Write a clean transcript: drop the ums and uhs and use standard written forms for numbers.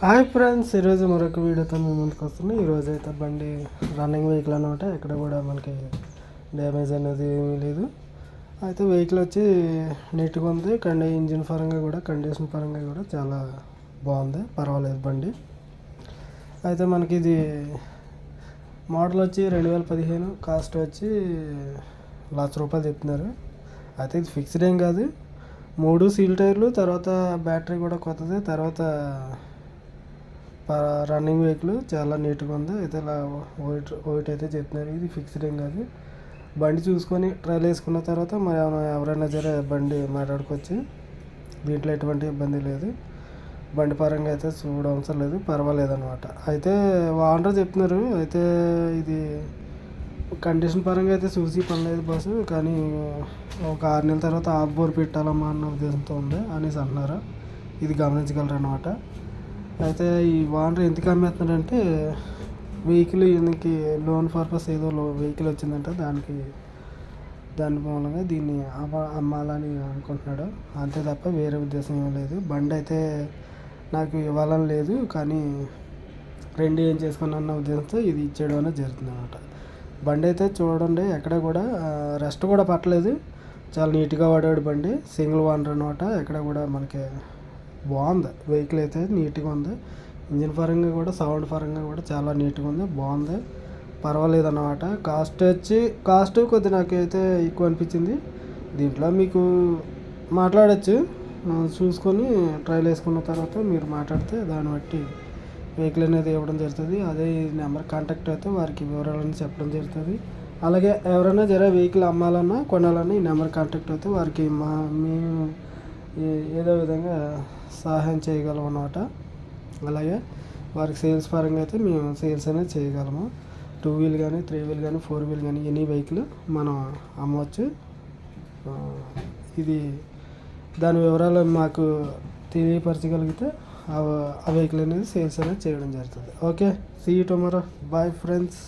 Hi friends, ఈరోజు మరొక వీడియోతో మేము ముందుకు వస్తున్నాం. ఈరోజు అయితే బండి రన్నింగ్ వెహికల్ అనమాట. ఎక్కడ కూడా మనకి డ్యామేజ్ అనేది ఏమీ లేదు. అయితే వెహికల్ వచ్చి నీట్గా ఉంది. ఇంజిన్ పరంగా కూడా కండిషన్ పరంగా కూడా చాలా బాగుంది, పర్వాలేదు బండి. అయితే మనకి ఇది మోడల్ వచ్చి 2015, కాస్ట్ వచ్చి ₹1,00,000 చెప్తున్నారు. అయితే ఇది ఫిక్స్డ్ ఏం కాదు. 3 సీల్ టైర్లు, తర్వాత బ్యాటరీ కూడా కొత్తది, తర్వాత రన్నింగ్ వెహికల్ చాలా నీట్గా ఉంది. అయితే ఇలా వైట్ అయితే చెప్తున్నారు. ఇది ఫిక్స్డ్ ఏం కాదు. బండి చూసుకొని ట్రైల్ వేసుకున్న తర్వాత మరి ఎవరైనా సరే బండి మాట్లాడుకోవచ్చు. దీంట్లో ఎటువంటి ఇబ్బంది లేదు. బండి పరంగా అయితే చూడవసరం లేదు, పర్వాలేదు అనమాట. అయితే ఓనర్ చెప్తున్నారు. అయితే ఇది కండిషన్ పరంగా అయితే చూసి పనిలేదు బస్సు, కానీ ఒక 6 నెలల తర్వాత ఆఫ్ బోర్ పెట్టాలమ్మా అన్న ఉద్దేశంతో ఉంది అనేసి అంటున్నారు. ఇది గమనించగలరు అనమాట. అయితే ఈ ఓనర్ ఎందుకు అమ్మేస్తున్నాడంటే, వెహికల్ ఈయనకి లోన్ పర్పస్ ఏదో వెహికల్ వచ్చిందంట, దాని మూలంగా దీన్ని అమ్మాలని అనుకుంటున్నాడు. అంతే తప్ప వేరే ఉద్దేశం ఏం లేదు. బండి అయితే నాకు ఇవ్వాలని లేదు, కానీ రెండు ఏం చేసుకున్నా ఉద్దేశంతో ఇది ఇచ్చేయడం అనేది జరుగుతుంది అనమాట. బండి అయితే చూడండి, ఎక్కడ కూడా రెస్ట్ కూడా పట్టలేదు. చాలా నీట్గా వాడాడు బండి. సింగిల్ ఓనర్ అనమాట. ఎక్కడ కూడా మనకి బాగుంది. వెహికల్ అయితే నీట్గా ఉంది. ఇంజిన్ పరంగా కూడా, సౌండ్ పరంగా కూడా చాలా నీట్గా ఉంది, బాగుంది, పర్వాలేదు అన్నమాట. కాస్ట్ కొద్ది నాకైతే ఎక్కువ అనిపించింది. దీంట్లో మీకు మాట్లాడచ్చు, చూసుకొని ట్రైల్ వేసుకున్న తర్వాత మీరు మాట్లాడితే దాన్ని బట్టి వెహికల్ అనేది ఇవ్వడం జరుగుతుంది. అదే ఈ నెంబర్ కాంటాక్ట్ అయితే వారికి వివరాలన్నీ చెప్పడం జరుగుతుంది. అలాగే ఎవరైనా వెహికల్ అమ్మాలన్నా కొనాలన్నా ఈ నెంబర్ కాంటాక్ట్ అయితే వారికి మేము ఏదో విధంగా సహాయం చేయగలం అన్నమాట. అలాగే వారికి సేల్స్ పరంగా అయితే మేము సేల్స్ అనేది చేయగలము. 2 వీల్ కానీ, 3 వీల్ కానీ, 4 వీల్ కానీ ఎనీ వెహికల్ మనం అమ్మవచ్చు. ఇది దాని వివరాలు మాకు తెలియపరచగలిగితే ఆ వెహికల్ అనేది సేల్స్ అనేది చేయడం జరుగుతుంది. Okay, see you tomorrow. Bye friends.